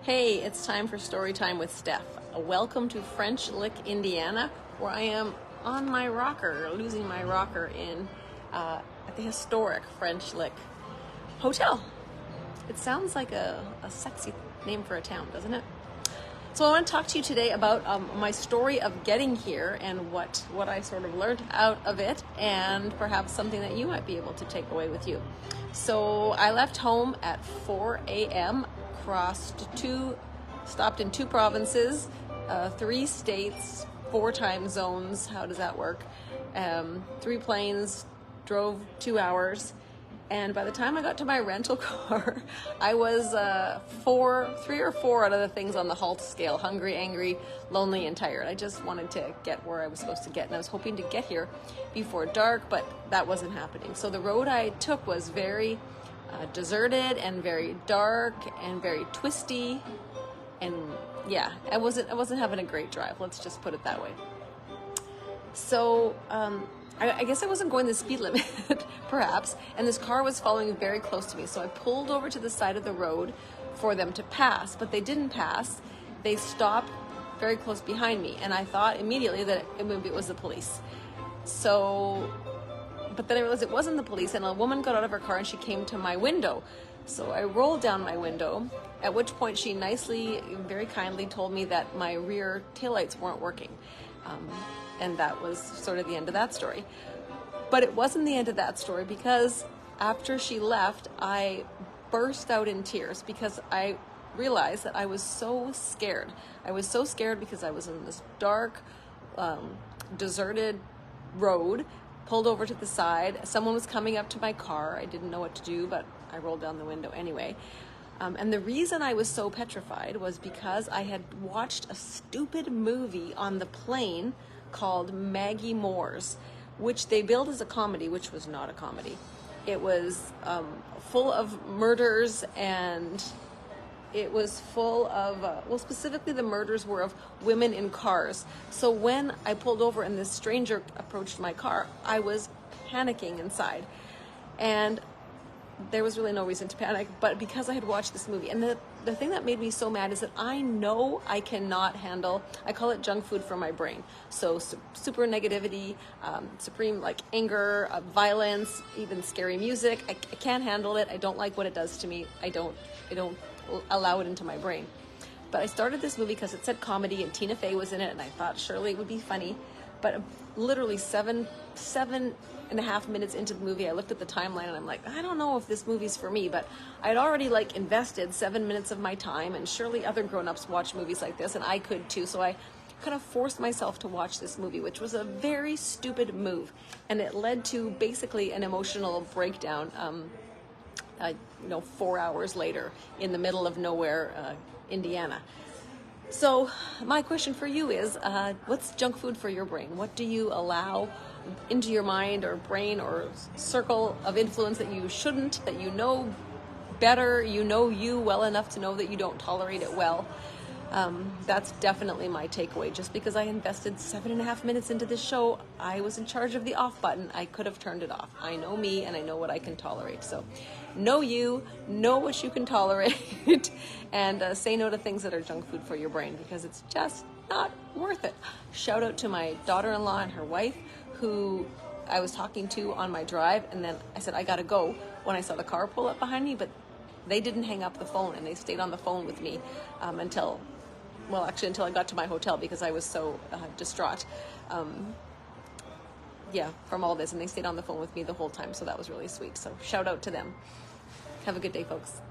Hey, it's time for story time with Steph. Welcome to French Lick, Indiana, where I am on my rocker, losing my rocker at the historic French Lick Hotel. It sounds like a sexy name for a town, doesn't it? So I want to talk to you today about my story of getting here and what I sort of learned out of it, and perhaps something that you might be able to take away with you. So I left home at 4 a.m., stopped in 2 provinces, 3 states, 4 time zones. How does that work? 3 planes, drove 2 hours. And by the time I got to my rental car, I was 3 or 4 out of the things on the HALT scale: hungry, angry, lonely, and tired. I just wanted to get where I was supposed to get, and I was hoping to get here before dark, but that wasn't happening. So the road I took was very deserted and very dark and very twisty, and yeah, I wasn't having a great drive. Let's just put it that way. So I guess I wasn't going the speed limit, perhaps, and this car was following very close to me. So I pulled over to the side of the road for them to pass, but they didn't pass. They stopped very close behind me, and I thought immediately that maybe it was the police. But then I realized it wasn't the police, and a woman got out of her car and she came to my window. So I rolled down my window, at which point she nicely, very kindly told me that my rear taillights weren't working. And that was sort of the end of that story. But it wasn't the end of that story, because after she left, I burst out in tears because I realized that I was so scared. I was so scared because I was in this dark, deserted road, pulled over to the side. Someone was coming up to my car. I didn't know what to do, but I rolled down the window anyway. And the reason I was so petrified was because I had watched a stupid movie on the plane called Maggie Moore's, which they billed as a comedy, which was not a comedy. It was full of murders, and it was full of, specifically the murders were of women in cars. So when I pulled over and this stranger approached my car, I was panicking inside. And there was really no reason to panic, but because I had watched this movie. And the thing that made me so mad is that I know I cannot handle, I call it junk food for my brain. So super negativity, supreme anger, violence, even scary music. I can't handle it. I don't like what it does to me. I don't allow it into my brain. But I started this movie because it said comedy and Tina Fey was in it, and I thought surely it would be funny. But literally seven and a half minutes into the movie, I looked at the timeline and I'm like, I don't know if this movie's for me. But I'd already invested 7 minutes of my time, and surely other grown-ups watch movies like this, and I could too. So I kind of forced myself to watch this movie, which was a very stupid move, and it led to basically an emotional breakdown 4 hours later in the middle of nowhere, Indiana. So my question for you is, what's junk food for your brain? What do you allow into your mind or brain or circle of influence that you shouldn't, that you know better, you well enough to know that you don't tolerate it well? That's definitely my takeaway. Just because I invested 7.5 minutes into this show, I was in charge of the off button. I could have turned it off. I know me, and I know what I can tolerate. So know you, know what you can tolerate, and say no to things that are junk food for your brain, because it's just not worth it. Shout out to my daughter-in-law and her wife, who I was talking to on my drive, and then I said, I gotta go, when I saw the car pull up behind me, but they didn't hang up the phone, and they stayed on the phone with me until I got to my hotel, because I was so distraught from all this, and they stayed on the phone with me the whole time. So that was really sweet. So shout out to them. Have a good day, folks.